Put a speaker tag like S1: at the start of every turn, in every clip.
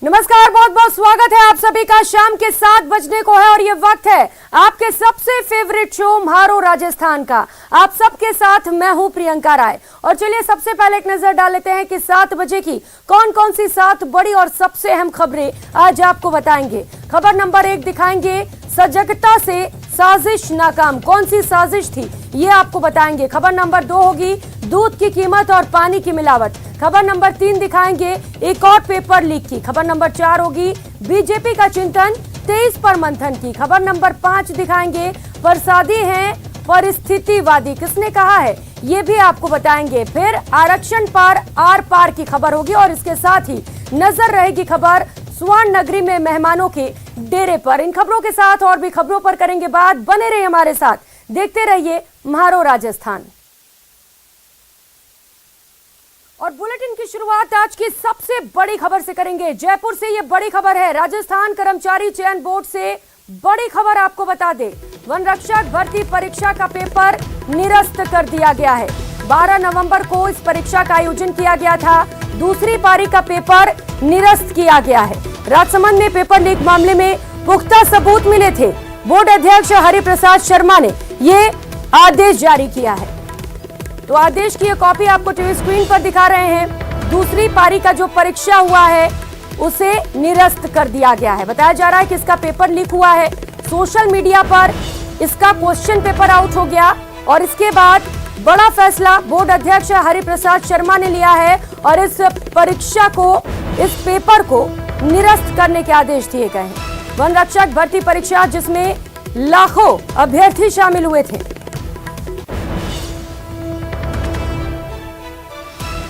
S1: नमस्कार, बहुत बहुत स्वागत है आप सभी का। शाम के 7 बजने को है और ये वक्त है आपके सबसे फेवरेट शो म्हारो राजस्थान का। आप सबके साथ मैं हूं प्रियंका राय। और चलिए सबसे पहले एक नजर डाल लेते हैं कि 7 बजे की कौन कौन सी 7 बड़ी और सबसे अहम खबरें आज आपको बताएंगे। खबर नंबर 1 दिखाएंगे, सजगता से साजिश नाकाम। कौन सी साजिश थी ये आपको बताएंगे। खबर नंबर 2 होगी दूध की कीमत और पानी की मिलावट। खबर नंबर 3 दिखाएंगे एक और पेपर लीक की। खबर नंबर 4 होगी बीजेपी का चिंतन 23 पर मंथन की। खबर नंबर 5 दिखाएंगे प्रसादी हैं परिस्थितिवादी, किसने कहा है ये भी आपको बताएंगे। फिर आरक्षण पर आर पार की खबर होगी और इसके साथ ही नजर रहेगी खबर स्वर्ण नगरी में मेहमानों के डेरे पर। इन खबरों के साथ और भी खबरों पर करेंगे बात। बने रहिए हमारे साथ, देखते रहिए म्हारो राजस्थान। और बुलेटिन की शुरुआत आज की सबसे बड़ी खबर से करेंगे। जयपुर से ये बड़ी खबर है, राजस्थान कर्मचारी चयन बोर्ड से बड़ी खबर आपको बता दे। वन रक्षक भर्ती परीक्षा का पेपर निरस्त कर दिया गया है। 12 नवंबर को इस परीक्षा का आयोजन किया गया था। दूसरी पारी का पेपर निरस्त किया गया है। राजसमंद में पेपर लीक मामले में पुख्ता सबूत मिले थे। बोर्ड अध्यक्ष हरिप्रसाद शर्मा ने ये आदेश जारी किया है। तो आदेश की ये कॉपी आपको टीवी स्क्रीन पर दिखा रहे हैं। दूसरी पारी का जो परीक्षा हुआ है उसे निरस्त कर दिया गया है। बताया जा रहा है कि इसका पेपर लीक हुआ है। सोशल मीडिया पर इसका क्वेश्चन पेपर आउट हो गया और इसके बाद बड़ा फैसला बोर्ड अध्यक्ष हरिप्रसाद शर्मा ने लिया है और इस परीक्षा को, इस पेपर को निरस्त करने के आदेश दिए गए हैं। वन रक्षक भर्ती परीक्षा जिसमें लाखों अभ्यर्थी शामिल हुए थे।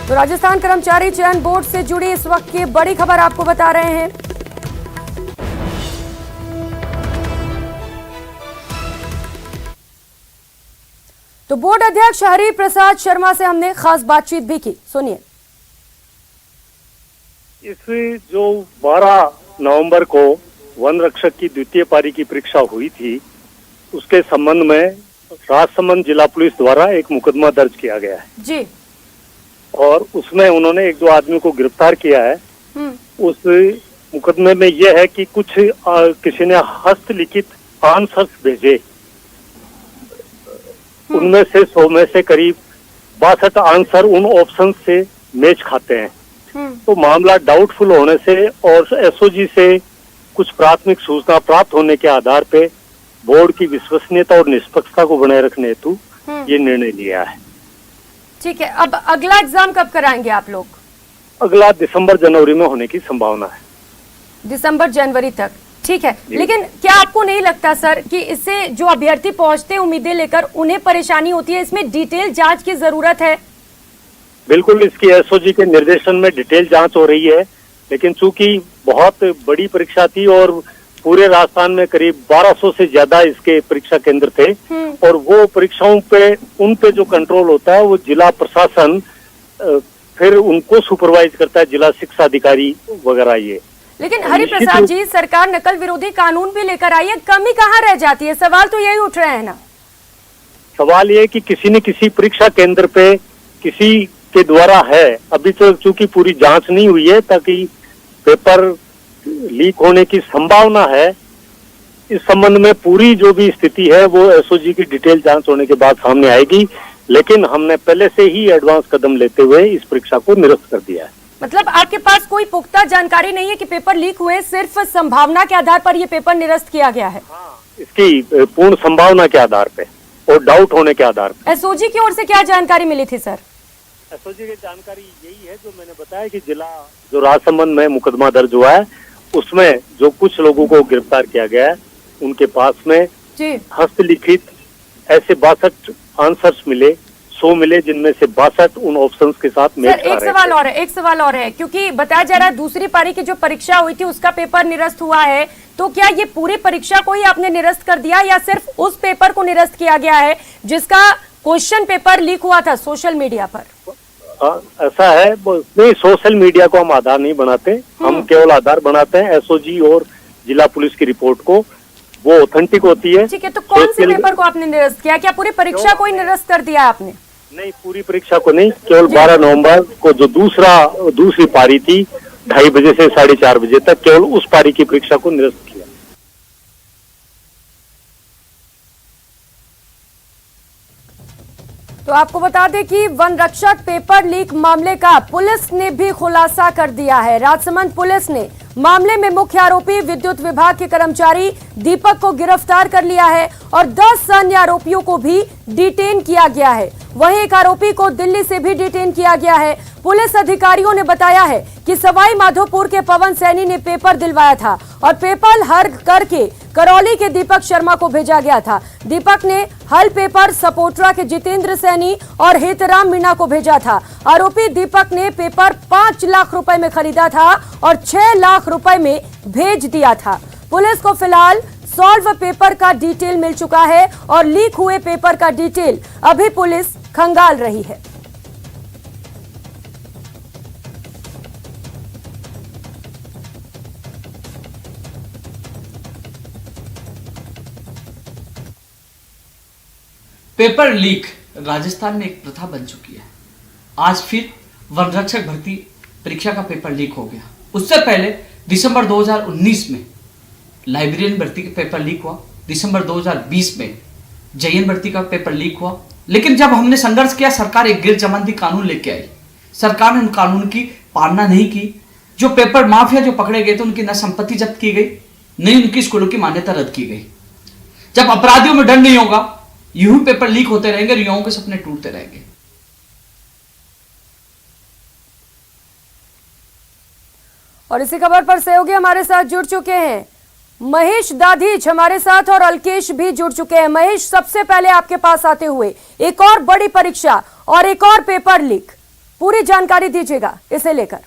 S1: तो राजस्थान कर्मचारी चयन बोर्ड से जुड़ी इस वक्त की बड़ी खबर आपको बता रहे हैं। तो बोर्ड अध्यक्ष हरिप्रसाद शर्मा से हमने खास बातचीत भी की, सुनिए।
S2: इस जो 12 नवंबर को वन रक्षक की द्वितीय पारी की परीक्षा हुई थी, उसके संबंध में राजसमंद जिला पुलिस द्वारा एक मुकदमा दर्ज किया गया है
S1: जी।
S2: और उसमें उन्होंने 1-2 आदमी को गिरफ्तार किया है। उस मुकदमे में यह है कि कुछ किसी ने हस्तलिखित आंसर्स भेजे, उनमें से 100 में से करीब 62 आंसर उन ऑप्शन से मैच खाते हैं। तो मामला डाउटफुल होने से और एसओजी से कुछ प्राथमिक सूचना प्राप्त होने के आधार पे बोर्ड की विश्वसनीयता और निष्पक्षता को बनाए रखने हेतु ये निर्णय लिया है।
S1: ठीक है, अब अगला एग्जाम कब कराएंगे आप लोग?
S2: अगला दिसंबर जनवरी में होने की संभावना है।
S1: दिसंबर जनवरी तक, ठीक है। लेकिन क्या आपको नहीं लगता सर कि इससे जो अभ्यर्थी पहुंचते उम्मीदें लेकर उन्हें परेशानी होती है? इसमें डिटेल जांच की जरूरत है।
S2: बिल्कुल, इसकी एसओजी के निर्देशन में डिटेल जांच हो रही है, लेकिन चूंकि बहुत बड़ी परीक्षा थी और पूरे राजस्थान में करीब 1200 से ज्यादा इसके परीक्षा केंद्र थे और वो परीक्षाओं पे उन पे जो कंट्रोल होता है वो जिला प्रशासन फिर उनको सुपरवाइज करता है, जिला शिक्षा अधिकारी वगैरह। ये
S1: लेकिन हरिप्रसाद जी, सरकार नकल विरोधी कानून भी लेकर आई है, कमी कहाँ रह जाती है? सवाल तो यही उठ रहे हैं ना।
S2: सवाल ये कि किसी न किसी परीक्षा केंद्र पे किसी के द्वारा है, अभी तो चूंकि पूरी जांच नहीं हुई है, ताकि पेपर लीक होने की संभावना है। इस संबंध में पूरी जो भी स्थिति है वो एसओजी की डिटेल जांच होने के बाद सामने आएगी, लेकिन हमने पहले से ही एडवांस कदम लेते हुए इस परीक्षा को निरस्त कर दिया है। मतलब
S1: आपके पास कोई पुख्ता जानकारी नहीं है कि पेपर लीक हुए, सिर्फ संभावना के आधार पर ये पेपर निरस्त किया गया है?
S2: हाँ, इसकी पूर्ण संभावना के आधार पे और डाउट होने के आधार पे।
S1: एसओजी की ओर से क्या जानकारी मिली थी सर?
S2: एसओजी की जानकारी यही है जो मैंने बताया कि जिला जो राजसमंद में मुकदमा दर्ज हुआ है उसमें जो कुछ लोगों को गिरफ्तार किया गया है उनके पास में हस्तलिखित ऐसे 62 आंसर्स मिले, 100 मिले, जिनमें से 62 उन ऑप्शंस के साथ मैच कर रहे थे।
S1: एक सवाल और है, क्योंकि बताया जा रहा है दूसरी पारी की जो परीक्षा हुई थी उसका पेपर निरस्त हुआ है, तो क्या ये पूरी परीक्षा को ही आपने निरस्त कर दिया या सिर्फ उस पेपर को निरस्त किया गया है जिसका क्वेश्चन पेपर लीक हुआ था सोशल मीडिया पर?
S2: ऐसा है, नहीं, सोशल मीडिया को हम आधार नहीं बनाते, हम केवल आधार बनाते हैं एसओजी और जिला पुलिस की रिपोर्ट को, वो ऑथेंटिक होती है।
S1: ठीक है, तो कौन से पेपर को आपने निरस्त किया? क्या पूरी परीक्षा को ही निरस्त कर दिया आपने?
S2: नहीं, पूरी परीक्षा को नहीं, केवल 12 नवंबर को जो दूसरी पारी थी 2:30 बजे से 4:30 बजे तक केवल उस पारी की परीक्षा को निरस्त किया।
S1: तो आपको बता दें कि वन रक्षक पेपर लीक मामले का पुलिस ने भी खुलासा कर दिया है। राजसमंद पुलिस ने मामले में मुख्य आरोपी विद्युत विभाग के कर्मचारी दीपक को गिरफ्तार कर लिया है और 10 अन्य आरोपियों को भी डिटेन किया गया है। वहीं एक आरोपी को दिल्ली से भी डिटेन किया गया है। पुलिस अधिकारियों ने बताया है कि सवाई माधोपुर के पवन सैनी ने पेपर दिलवाया था और पेपर हर करके करौली के दीपक शर्मा को भेजा गया था। दीपक ने हल पेपर सपोट्रा के जितेंद्र सैनी और हेतराम मीणा को भेजा था। आरोपी दीपक ने पेपर 5 लाख रुपए में खरीदा था और 6 लाख रुपए में भेज दिया था। पुलिस को फिलहाल सॉल्व पेपर का डिटेल मिल चुका है और लीक हुए पेपर का डिटेल अभी पुलिस खंगाल रही है।
S3: पेपर लीक राजस्थान में एक प्रथा बन चुकी है। आज फिर वन रक्षक भर्ती परीक्षा का पेपर लीक हो गया। उससे पहले दिसंबर 2019 में लाइब्रेरियन भर्ती का पेपर लीक हुआ। दिसंबर 2020 में जेएन भर्ती का पेपर लीक हुआ। लेकिन जब हमने संघर्ष किया, सरकार एक गैर जमानती कानून लेके आई। सरकार ने उन कानून की पालना नहीं की। जो पेपर माफिया जो पकड़े गए थे उनकी न संपत्ति जब्त की गई, न उनकी स्कूलों की मान्यता रद्द की गई। जब अपराधियों में डर नहीं होगा, यूं ही पेपर लीक होते रहेंगे, युवाओं के सपने टूटते रहेंगे।
S1: और इसी खबर पर सहयोगी हमारे साथ जुड़ चुके हैं महेश दाधीच हमारे साथ और अलकेश भी जुड़ चुके हैं। महेश, सबसे पहले आपके पास आते हुए एक और बड़ी परीक्षा और एक और पेपर लीक, पूरी जानकारी दीजिएगा इसे लेकर।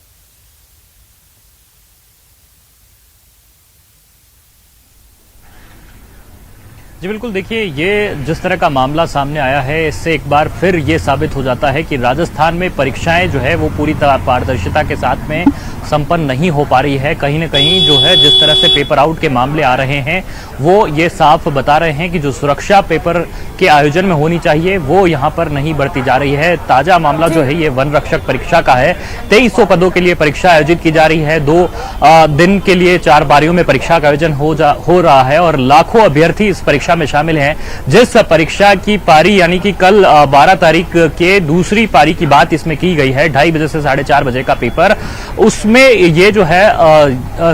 S4: जी बिल्कुल, देखिए ये जिस तरह का मामला सामने आया है, इससे एक बार फिर ये साबित हो जाता है कि राजस्थान में परीक्षाएं जो है वो पूरी तरह पारदर्शिता के साथ में संपन्न नहीं हो पा रही है। कहीं ना कहीं जो है जिस तरह से पेपर आउट के मामले आ रहे हैं वो ये साफ बता रहे हैं कि जो सुरक्षा पेपर के आयोजन में होनी चाहिए वो यहाँ पर नहीं बरती जा रही है। ताजा मामला जो है ये वन रक्षक परीक्षा का है। 2300 पदों के लिए परीक्षा आयोजित की जा रही है। 2 दिन के लिए 4 पारियों में परीक्षा का आयोजन हो रहा है और लाखों अभ्यर्थी इस परीक्षा में शामिल हैं। जिस परीक्षा की पारी यानी कि कल 12 तारीख के दूसरी पारी की बात इसमें की गई है, 2:30 बजे से 4:30 बजे का पेपर, उसमें ये जो है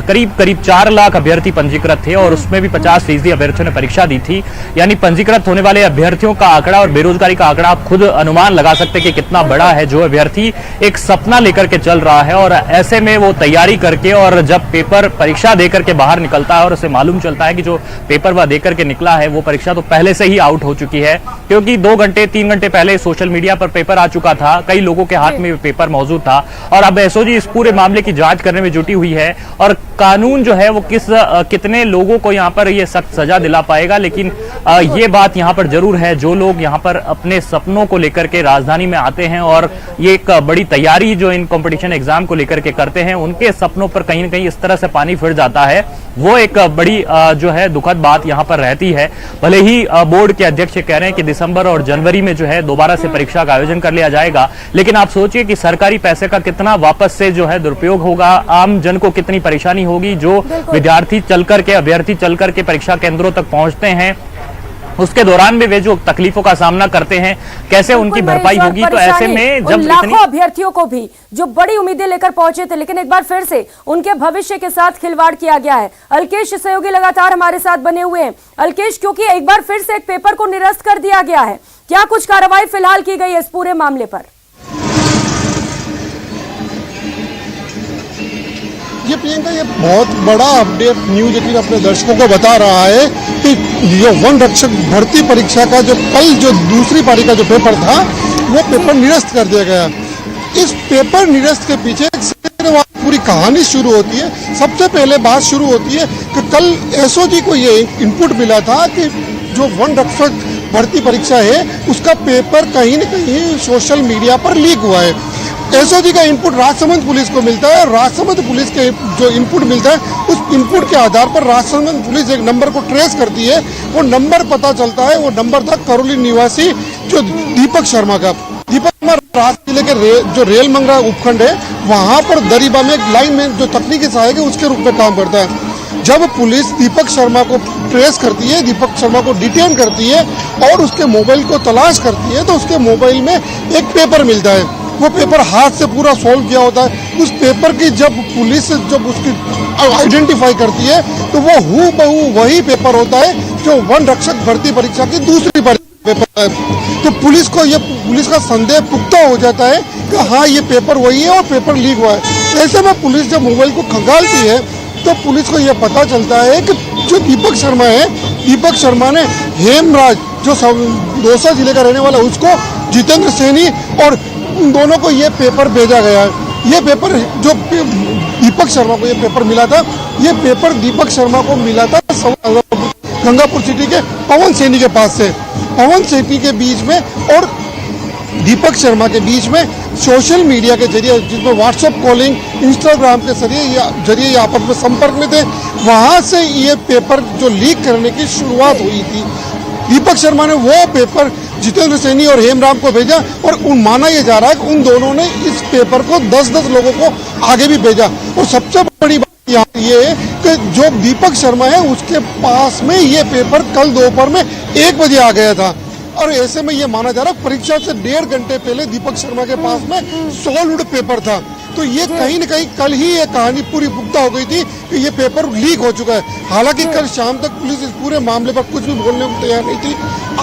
S4: करीब 4 लाख अभ्यर्थी पंजीकृत थे और उसमें भी 50% अभ्यर्थियों ने परीक्षा दी थी। यानी पंजीकृत होने वाले अभ्यर्थियों का आंकड़ा और बेरोजगारी का आंकड़ा आप खुद अनुमान लगा सकते हैं कि कितना बड़ा है। जो अभ्यर्थी एक सपना लेकर के चल रहा है और ऐसे में वो तैयारी करके और जब पेपर परीक्षा देकर के बाहर निकलता है और उसे मालूम चलता है कि जो पेपर वह देकर के निकला है वो परीक्षा तो पहले से ही आउट हो चुकी है, क्योंकि 2 घंटे 3 घंटे पहले सोशल मीडिया पर पेपर आ चुका था, कई लोगों के हाथ में पेपर मौजूद था और अब एसओजी इस पूरे मामले की जांच करने में जुटी हुई है और कानून जो है वो कितने लोगों को यहाँ पर ये सख्त सजा दिला पाएगा। लेकिन ये बात यहाँ पर जरूर है, जो लोग यहाँ पर अपने सपनों को लेकर के राजधानी में आते हैं और ये एक बड़ी तैयारी जो इन कंपटीशन एग्जाम को लेकर के करते हैं, उनके सपनों पर कहीं ना कहीं इस तरह से पानी फिर जाता है। वो एक बड़ी जो है दुखद बात यहाँ पर रहती है। भले ही बोर्ड के अध्यक्ष कह रहे हैं कि दिसंबर और जनवरी में जो है दोबारा से परीक्षा का आयोजन कर लिया जाएगा, लेकिन आप सोचिए कि सरकारी पैसे का कितना वापस से जो है दुरुपयोग होगा, आम जन को कितनी परेशानी होगी। जो विद्यार्थी चल करके अभ्यर्थी चल करके परीक्षा केंद्रों तक पहुंचते हैं, उसके दौरान भी वे जो तकलीफों का सामना करते हैं, कैसे उनकी भरपाई होगी। तो ऐसे में जब
S1: लाखों अभ्यर्थियों को भी जो बड़ी उम्मीदें लेकर पहुंचे थे, लेकिन एक बार फिर से उनके भविष्य के साथ खिलवाड़ किया गया है। अलकेश सहयोगी लगातार हमारे साथ बने हुए हैं। अलकेश, क्योंकि एक बार फिर से एक पेपर को निरस्त कर दिया गया है, क्या कुछ कार्रवाई फिलहाल की गई है इस पूरे मामले पर?
S5: ये प्रियंका, ये बहुत बड़ा अपडेट न्यूज 18 अपने दर्शकों को बता रहा है कि जो वन रक्षक भर्ती परीक्षा का जो कल जो दूसरी पारी का जो पेपर था वो पेपर निरस्त कर दिया गया। इस पेपर निरस्त के पीछे पूरी कहानी शुरू होती है। सबसे पहले बात शुरू होती है कि कल एसओजी को ये इनपुट मिला था कि जो वन रक्षक भर्ती परीक्षा है उसका पेपर कहीं न कहीं सोशल मीडिया पर लीक हुआ है। एसओजी का इनपुट राजसमंद पुलिस को मिलता है और राजसमंद पुलिस के जो इनपुट मिलता है उस इनपुट के आधार पर राजसमंद पुलिस एक नंबर को ट्रेस करती है। वो नंबर पता चलता है, वो नंबर था करौली निवासी जो दीपक शर्मा का। दीपक में राजस्थान जिले के जो रेल मंगरा उपखंड है वहां पर दरीबा में एक लाइन में जो तकनीकी सहायक है उसके रूप में काम करता है। जब पुलिस दीपक शर्मा को ट्रेस करती है, दीपक शर्मा को डिटेन करती है और उसके मोबाइल को तलाश करती है तो उसके मोबाइल में एक पेपर मिलता है। वो पेपर हाथ से पूरा सॉल्व किया होता है। उस पेपर की जब पुलिस जब उसकी आइडेंटिफाई करती है तो वो हूबहू वही पेपर होता है जो वन रक्षक भर्ती परीक्षा की दूसरी पेपर है। तो पुलिस का संदेह पुख्ता हो जाता है कि हाँ ये पेपर वही है और पेपर लीक हुआ है। ऐसे में पुलिस जब मोबाइल को खंगालती है तो पुलिस को यह पता चलता है कि जो दीपक शर्मा है, दीपक शर्मा ने हेमराज जो दौसा जिले का रहने वाला उसको जितेंद्र सैनी और उन दोनों को ये पेपर भेजा गया है। ये पेपर जो दीपक शर्मा को ये पेपर मिला था, ये पेपर दीपक शर्मा को मिला था गंगापुर सिटी के पवन सैनी के पास से। पवन सैनी के बीच में और दीपक शर्मा के बीच में सोशल मीडिया के जरिए, जिसमें व्हाट्सएप कॉलिंग, इंस्टाग्राम के जरिए ये आपस में संपर्क में थे, वहां से ये पेपर जो लीक करने की शुरुआत हुई थी। दीपक शर्मा ने वो पेपर जितेंद्र सैनी और हेमराम को भेजा और माना यह जा रहा है कि उन दोनों ने इस पेपर को 10-10 लोगों को आगे भी भेजा। और सबसे बड़ी बात यहाँ ये है कि जो दीपक शर्मा है उसके पास में ये पेपर कल दोपहर में 1 बजे आ गया था। और ऐसे में ये माना जा रहा है परीक्षा से 1.5 घंटे पहले दीपक शर्मा के पास में सॉल्व्ड पेपर था। तो ये कहीं न कहीं कल ही ये कहानी पूरी पुख्ता हो गई थी कि ये पेपर लीक हो चुका है। हालांकि कल शाम तक पुलिस इस पूरे मामले पर कुछ भी बोलने को तैयार नहीं थी।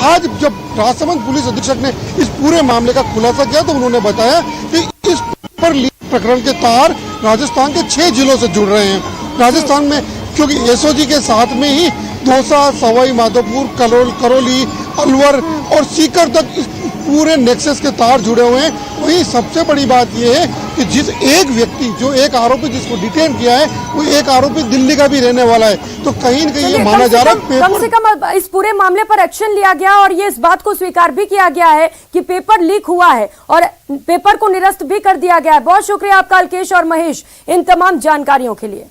S5: आज जब राजसमंद पुलिस अधीक्षक ने इस पूरे मामले का खुलासा किया तो उन्होंने बताया कि इस पेपर लीक प्रकरण के तार राजस्थान के 6 जिलों से जुड़ रहे हैं। राजस्थान में क्योंकि एसओजी के साथ में ही दौसा, सवाई माधोपुर, करौली, अलवर और सीकर तक इस पूरे नेक्सस के तार जुड़े हुए हैं। वही सबसे बड़ी बात यह है कि जिस एक व्यक्ति, जो एक आरोपी जिसको डिटेन किया है, वो एक आरोपी दिल्ली का भी रहने वाला है। तो कहीं न कहीं ये माना जा रहा है
S1: कम से कम इस पूरे मामले पर एक्शन लिया गया और ये इस बात को स्वीकार भी किया गया है कि पेपर लीक हुआ है और पेपर को निरस्त भी कर दिया गया है। बहुत शुक्रिया आपका अल्केश और महेश इन तमाम जानकारियों के लिए।